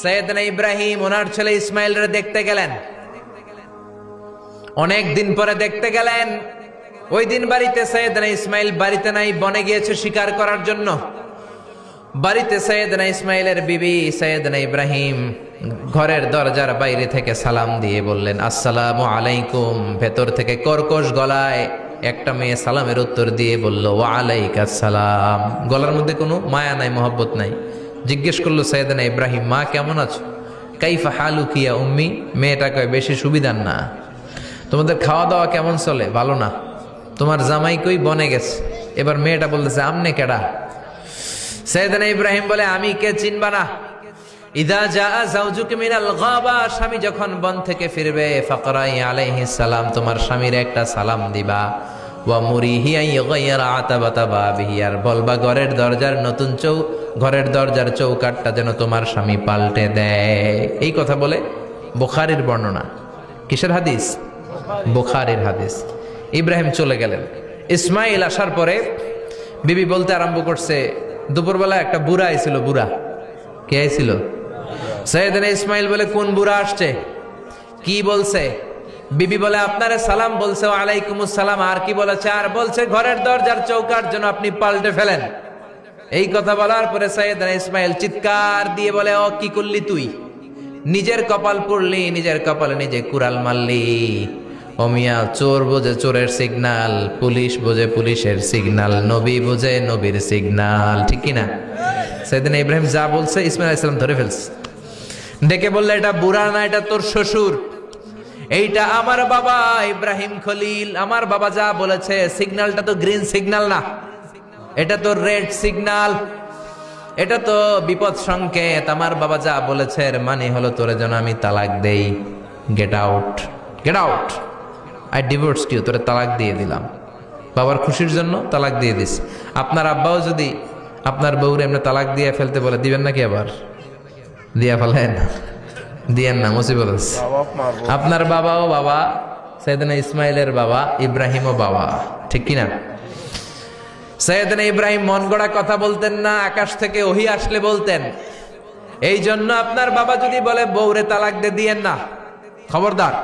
সৈয়দনা ইব্রাহিম ওনার ছেলে ইসমাইলরে দেখতে গেলেন। অনেক দিন পরে দেখতে গেলেন। ওই দিন বাড়িতে সৈয়দনা ইসমাইল বাড়িতে নাই, বনে গিয়েছে শিকার করার জন্য। বাড়িতে সৈয়দনা ইসমাইলের বিবি সৈয়দনা ইব্রাহিম ঘরের দরজার বাইরে থেকে সালাম দিয়ে বললেন, আসসালামু আলাইকুম। ভেতর থেকে কর্কশ গলায় একটা মেয়ে সালামের উত্তর দিয়ে বলল, ওয়া আলাইকাস সালাম। গলার মধ্যে কোনো মায়া নাই, মহব্বত নাই। জিজ্ঞেস করলো সৈয়দনা ইব্রাহিম, মা কেমন আছো? কাইফা হালুকি ইয়া উম্মি। মেয়েটা কয়, বেশি সুবিধার না। তোমাদের খাওয়া দাওয়া কেমন চলে? ভালো না। তোমার জামাই কই? বনে গেছে। এবার মেয়েটা বলতেছে, আমনে কেডা? সৈয়দনা ইব্রাহিম বলে, আমি কে চিনবা না? ইদা জা যাওজুকা মিনাল গাবা, স্বামী যখন বন থেকে ফিরবে, ফাকরাই আলাইহিস সালাম, তোমার স্বামীর একটা সালাম দিবা। ওয়া মুরিহি আন ইগাইরা আতাবাতা বাবিহি, আর বলবা ঘরের দরজার চৌকাটটা যেন তোমার স্বামী পাল্টে দেয়। এই কথা বলে বুখারীর বর্ণনা। কিসের হাদিস? বুখারীর হাদিস। ইব্রাহিম চলে গেলেন। ইসমাইল আসার পরে বিবি বলতে আরম্ভ করছে, দুপুরবেলা একটা বুড়া আইছিল। বুড়া কে আইছিল? সৈয়দনা ইসমাইল বলে, কোন বুড়া আসছে? কি বলছে? বিবি বলে, আপনারে সালাম বলছে। ওয়া আলাইকুমুস সালাম। আর কি বলেছে? আর বলছে ঘরের দরজার চৌকাট যেন আপনি পাল্টে ফেলেন। এই কথা বলার পরে সৈয়দনা ইসমাইল চিৎকার দিয়ে বলে, ও কি করলি তুই? নিজের কপাল পুড়লি, নিজের কপালে নিজে কুড়াল মারলি। ও মিয়া, চোর বোঝে চোরের সিগনাল, পুলিশ বোঝে পুলিশের সিগনাল, নবী বোঝে নবীর সিগনাল। ঠিক কিনা? সৈয়দনা ইব্রাহিম যা বলছে ইসমাইল আলাইহিস সালাম ধরে ফেলছে। ডেকে বললে, এটা বুড়া না, এটা তোর শ্বশুর। এইটা আমার বাবা ইব্রাহিম খলিল। আমার বাবা যা বলেছে, সিগন্যালটা তো গ্রিন সিগন্যাল না, এটা তো রেড সিগন্যাল, এটা তো বিপদ সংকেত। আমার বাবা যা বলেছে এর মানে হলো তোরে যেন আমি তালাক দেই। Get out, get out, I divorced you. তোরে তালাক দিয়ে দিলাম। বাবার খুশির জন্য তালাক দিয়ে দিস। আপনার আব্বাও যদি আপনার বউরে এমনি তালাক দিয়ে ফেলতে বলে, দিবেন নাকি? আবার দিয়া ফেলেন? দিয়েন না, মুসিবত আছে। আপনার বাবাও বাবা, সৈয়দনা ইসমাইলের বাবা, ইব্রাহিমও বাবা। ঠিক কিনা? সৈয়দনা ইব্রাহিম মন গড়া কথা বলতেন না, আকাশ থেকে ওহী আসলে বলতেন। এই জন্য আপনার বাবা যদি বলে বউরে তালাক দিয়েন না, খবরদার।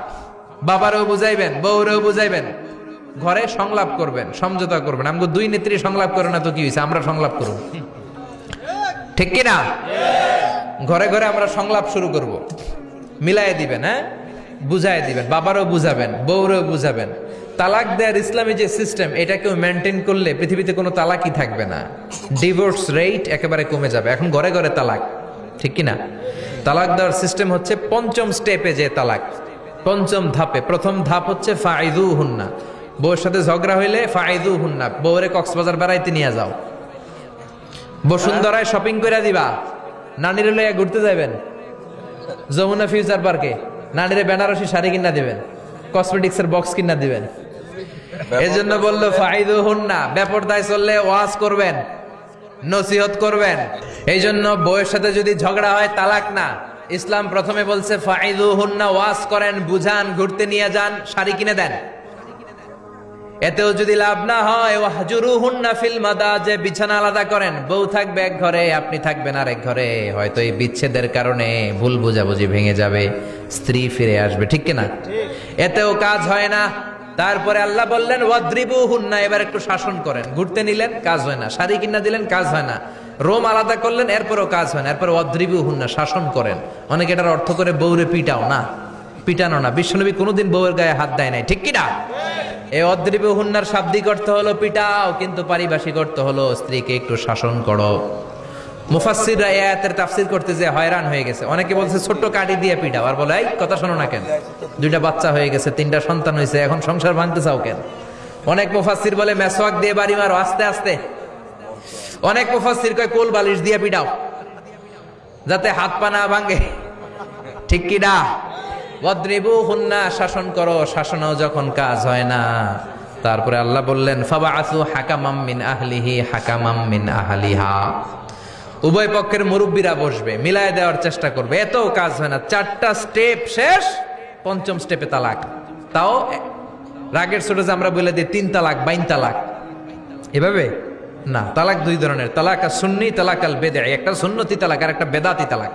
বাবারেও বুঝাইবেন, বউরেও বুঝাইবেন, ঘরে সংলাপ করবেন, সমঝোতা করবেন। আমগো দুই নেত্রী সংলাপ করে না তো কি হয়েছে, আমরা সংলাপ করব। ঠিক কিনা? ঘরে ঘরে আমরা সংলাপ শুরু করব। মিলাই দিবেন, হ্যাঁ, বুঝাই দিবেন। বাবারও বুঝাবেন, বউরেও বুঝাবেন। তালাক দেওয়ার ইসলামী যে সিস্টেম, এটাকেও মেনটেন করলে পৃথিবীতে কোনো তালাকই থাকবে না। ডিভোর্স রেট একেবারে কমে যাবে। এখন ঘরে ঘরে তালাক। ঠিক কিনা? তালাক দেওয়ার সিস্টেম হচ্ছে পঞ্চম স্টেপে যে তালাক, পঞ্চম ধাপে। প্রথম ধাপ হচ্ছে ফাইদুহুন্না। বউর সাথে ঝগড়া হইলে ফাইদুহুন্না, বউরে কক্সবাজার বেড়াইতে নিয়ে যাও, বসুন্ধরায় শপিং করে দিবা, নানিরে লইয়া ঘুরতে যাবেন, যমুনা ফিউচার পার্কে নানিরে বেনারসি শাড়ি কিনা দিবেন, কসমেটিক্সের বক্স কিনা দিবেন। এজন্য বললো ফাইদুহুন্না। বেপরদায় চললে ওয়াজ করবেন, নসিহত করবেন। এই জন্য বউয়ের সাথে যদি ঝগড়া হয় তালাক না, ইসলাম প্রথমে বলছে ফাইদুহুন্না, ওয়াজ করেন, বুঝান, ঘুরতে নিয়ে যান, শাড়ি কিনে দেন। এতেও যদি লাভ না হয়, ওয়াহজুরুহুন্না ফিল মাদাজি, বিছানা আলাদা করেন। বউ থাকবে এক ঘরে, আপনি থাকবেন আরেক ঘরে। হয়তো এই বিচ্ছেদের কারণে ভুল বোঝাবুঝি ভেঙে যাবে, স্ত্রী ফিরে আসবে। ঠিক কিনা? এতেও কাজ হয় না। তারপরে আল্লাহ বললেন ওয়াদ্রিবুহুন্না, এবার একটু শাসন করেন। ঘুরতে নিলেন, কাজ হয় না। শাড়ি কিনা দিলেন, কাজ হয় না। রোম আলাদা করলেন, এরপরও কাজ হয় না। এরপর ওয়াদ্রিবুহুন্না, শাসন করেন। অনেকে এটার অর্থ করে বউরে পিটাও না, পিটানো না। বিশ্বনবী কোনোদিন বউয়ের গায়ে হাত দেয় নাই। ঠিক কিনা? এই ওয়াদ্রিবুহুন্নার শাব্দিক অর্থ হলো পিটাও, কিন্তু পারিভাষিক অর্থ হলো স্ত্রীকে একটু শাসন করো। মুফাসসিররা এই আয়াতের তাফসীর করতে যে হয়রান হয়ে গেছে। অনেকে বলছে ছোট্ট কাঠি দিয়ে পিটাও, আর বলে এই কথা শোনো না কেন? দুইটা বাচ্চা হয়ে গেছে, 3টা সন্তান হয়েছে, এখন সংসার ভাঙতে চাও কেন? অনেক মুফাসসির বলে মেসওয়াক দিয়ে বাড়ি মারো আস্তে আস্তে। অনেক মুফাসসির কয় কোল বালিশ দিয়ে পিটাও, যাতে হাত পা না ভাঙে। ঠিক কি না? ওয়াদ্রিবুহুন্না, শাসন করো। শাসনও যখন কাজ হয় না, তারপরে আল্লাহ বললেন ফাবাআসু হাকামাম মিন আহলিহি হাকামাম মিন আহলিহা। উভয় পক্ষের মুরব্বীরা বসবে, মিলায় দেওয়ার চেষ্টা করবে। এতও কাজ হয় না। 4টা স্টেপ শেষ, পঞ্চম স্টেপে তালাক। তাও রাগের ছোটে আমরা বলে দিই 3 তালাক, 22 তালাক। এভাবে না। তালাক দুই ধরনের, তালাক সুন্নি, তালাক আল বেদঈ। একটা সুন্নতি তালাক আর একটা বেদাতি তালাক।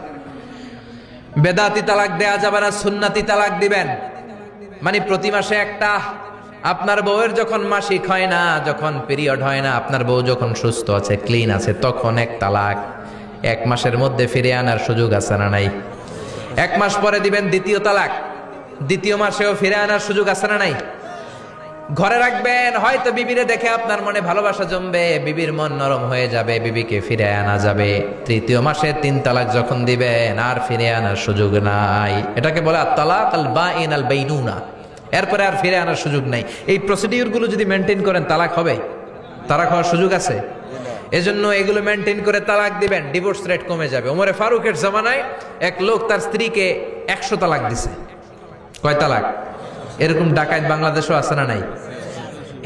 বেদাতি তালাক দেয়া যাবে না, সুন্নাতি তালাক দিবেন। মানে প্রতি মাসে একটা। আপনার বউয়ের যখন মাসিক হয় না, যখন পিরিয়ড হয় না, আপনার বউ যখন সুস্থ আছে, ক্লিন আছে, তখন এক তালাক। 1 মাসের মধ্যে ফিরে আনার সুযোগ আছে না নাই? 1 মাস পরে দিবেন দ্বিতীয় তালাক, দ্বিতীয় মাসেও ফিরে আনার সুযোগ আছে না নাই? ঘরে রাখবেন, হয়তো বিবিরে দেখে আপনার মনে ভালোবাসা জমবে, বিবির মন নরম হয়ে যাবে, বিবিকে ফিরে আনা যাবে। তৃতীয় মাসে 3 তালাক যখন দিবেন, আর ফিরে আনার সুযোগ নাই। এটাকে বলে আত-তালাক আল বাইন আল বাইনুনা। এরপরে আর ফিরে আনার সুযোগ নাই। এই প্রসিডিউর গুলো যদি মেনটেন করেন, তালাক হবে? তালাক হওয়ার সুযোগ আছে? এজন্য এগুলো মেনটেন করে তালাক দিবেন, ডিভোর্স রেট কমে যাবে। ওমরে ফারুকের জামানায় এক লোক তার স্ত্রীকে 100 তালাক দিছে। কয় তালাক? এরকম ডাকাত বাংলাদেশও আছে না নাই?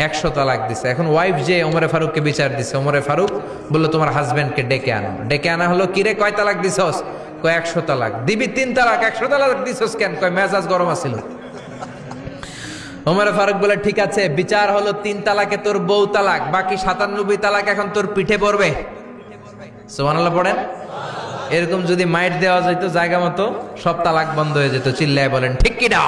100 তালাক দিছে। এখন ওয়াইফ যে ওমরে ফারুককে বিচার দিছে, ওমরে ফারুক বললো তোমার হাজবেন্ডকে ডেকে আনো। ডেকে আনা হলো, কিরে কয় তালাক দিছস? কয় 100 তালাক। দিবি 3 তালাক, 100 তালাক দিছস কেন? কয় মেজাজ গরম আছিল। ওমরে ফারুক বলে ঠিক আছে, বিচার হলো 3 তালাকে তোর বউ তালাক, বাকি 97 তালাক এখন তোর পিঠে পড়বে। সুবহানাল্লাহ পড়েন। এরকম যদি মাইট দেওয়া যেত জায়গা মতো, সব তালাক বন্ধ হয়ে যেত। চিল্লায় বলেন ঠিক কি না?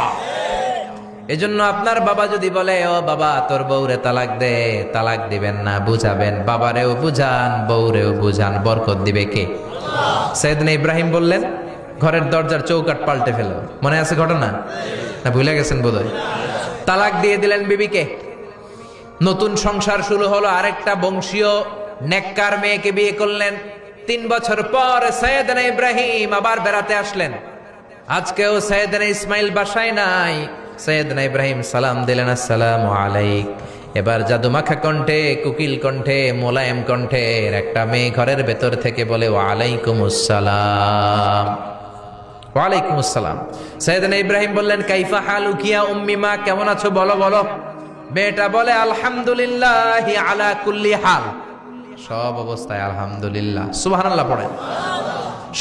এজন্য আপনার বাবা যদি বলে ও বাবা তোর বউরে তালাক দে, তালাক দিবেন না, বুঝাবেন। বাবারেও বুঝান, বউরেও বুঝান, বরকত দিবে কে? সাইয়েদনা ইব্রাহিম বললেন ঘরের দরজার চৌকাঠ পাল্টে ফেলো। মনে আছে ঘটনা? না ভুলে গেছেন বোধহয়? তালাক দিয়ে দিলেন বিবিকে। নতুন সংসার শুরু হলো। আরেকটা বংশীয় নেককার মেয়েকে বিয়ে করলেন। 3 বছর পর সাইয়েদনা ইব্রাহিম আবার বেড়াতে আসলেন। আজকেও সাইয়েদনা ইসমাইল বাসায় নাই। সাইয়েদনা ইব্রাহিম সালাম দিলেন, আসসালামু আলাইক। এবার জাদুমাখা কণ্ঠে, কুকিল কণ্ঠে, মোলায়েম কণ্ঠের একটা মেয়ে ঘরের ভেতর থেকে বলে ওয়ালাইকুমুস সালাম। ওয়ালাইকুমুস সালাম। সাইয়েদনা ইব্রাহিম বললেন কাইফা হালুকি ইয়া উম্মি, মা কেমন আছো বলো বলো। মেয়েটা বলে আলহামদুলিল্লাহি আলা কুল্লি হাল, সব অবস্থায় আলহামদুলিল্লাহ। সুবহানাল্লাহ পড়েন।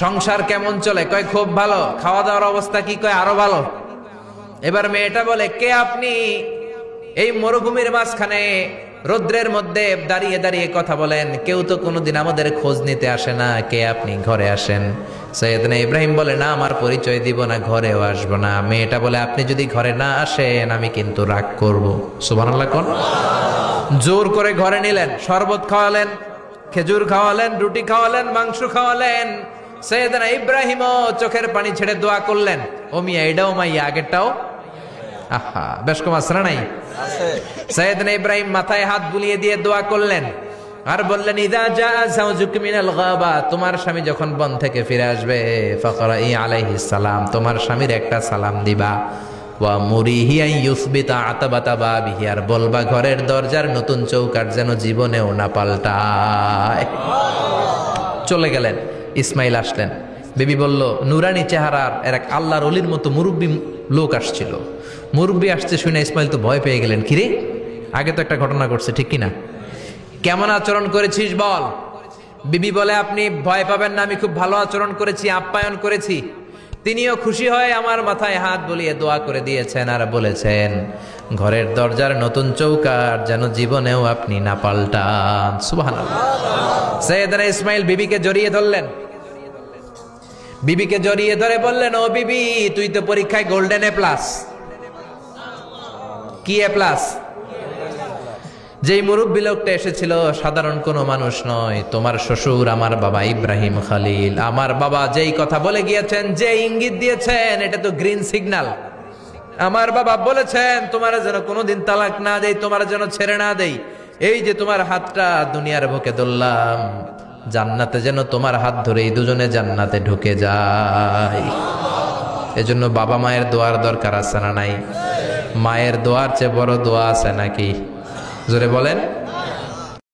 সংসার কেমন চলে? কয় খুব ভালো। খাওয়া দাওয়ার অবস্থা কি? কয় আরো ভালো। এবার মেয়েটা বলে কে আপনি? এই মরুভূমির মাঝখানে রৌদ্রের মধ্যে দাঁড়িয়ে দাঁড়িয়ে কথা বলেন, কেউ তো কোনোদিন আমাদের খোঁজ নিতে আসে না, কে আপনি? ঘরে আসেন। সাইয়েদনা ইব্রাহিম বলে না, আমার পরিচয় দিব না, ঘরেও আসবো না। মেয়েটা বলে আপনি যদি ঘরে না আসেন আমি কিন্তু রাগ করব। সুবহানাল্লাহ কোন। জোর করে ঘরে নিলেন, শরবত খাওয়ালেন, খেজুর খাওয়ালেন, রুটি খাওয়ালেন, মাংস খাওয়ালেন। সাইয়েদনা ইব্রাহিমও চোখের পানি ছেড়ে দোয়া করলেন, ও মিয়া এটাও মাইয়া আগেরটাও। আহা, বেশ কম আছে না নাই? সাইয়েদনা ইব্রাহিম মাথায় হাত বুলিয়ে দিয়ে দোয়া করলেন আর বললেন ইযা জাআ যাওজুক মিনাল গাবা, তোমার স্বামী যখন বন থেকে ফিরে আসবে, ফাকরাই আলাইহিস সালাম, তোমার স্বামীর একটা সালাম দিবা। ওয়া মুরিহি আন ইউসবিতা আতাবাতা বাবিহি, আর বলবা ঘরের দরজার নতুন চৌকাঠ যেন জীবনেও না পাল্টায়। চলে গেলেন। ইসমাইল আসলেন। বিবি বলল নুরানি চেহারার এক আল্লাহর ওলির মতো মুরব্বী লোক আসছিল। মুরব্বী আসছে শুনে ইসমাইল তো ভয় পেয়ে গেলেন। কিরে, আগে তো একটা ঘটনা ঘটছে, ঠিক কিনা? কেমন আচরণ করেছিস বল। বিবি বলে আপনি ভয় পাবেন না, আমি খুব ভালো আচরণ করেছি, আপ্যায়ন করেছি। তিনিও খুশি হয়ে আমার মাথায় হাত বুলিয়ে দোয়া করে দিয়েছেন আর বলেছেন ঘরের দরজার নতুন চৌকাঠ যেন জীবনেও আপনি না পাল্টান। সুবহানাল্লাহ। সাইয়েদনা ইসমাইল বিবিকে জড়িয়ে ধরলেন। বিবিকে জড়িয়ে ধরে বললেন ও বিবি, তুই তো পরীক্ষায় গোল্ডেন A+। কি A+? যেই মুরব্বী লোকটা এসেছিল সাধারণ কোনো মানুষ নয়, তোমার শ্বশুর আমার বাবা ইব্রাহিম খলিল। আমার বাবা যেই কথা বলে গিয়েছেন, যে ইঙ্গিত দিয়েছেন, এটা তো গ্রিন সিগন্যাল। আমার বাবা বলেছেন তোমার যেন কোনোদিন তালাক না দেই, তোমার যেন ছেড়ে না দেই। এই যে তোমার হাতটা দুনিয়ার বুকে ধরলাম, জান্নাতে যেন তোমার হাত ধরেই দুজনে জান্নাতে ঢুকে যায়। এজন্য বাবা মায়ের দোয়ার দরকার আছে না নাই? মায়ের দোয়ার চেয়ে বড় দোয়া আছে নাকি? জোরে বলেন।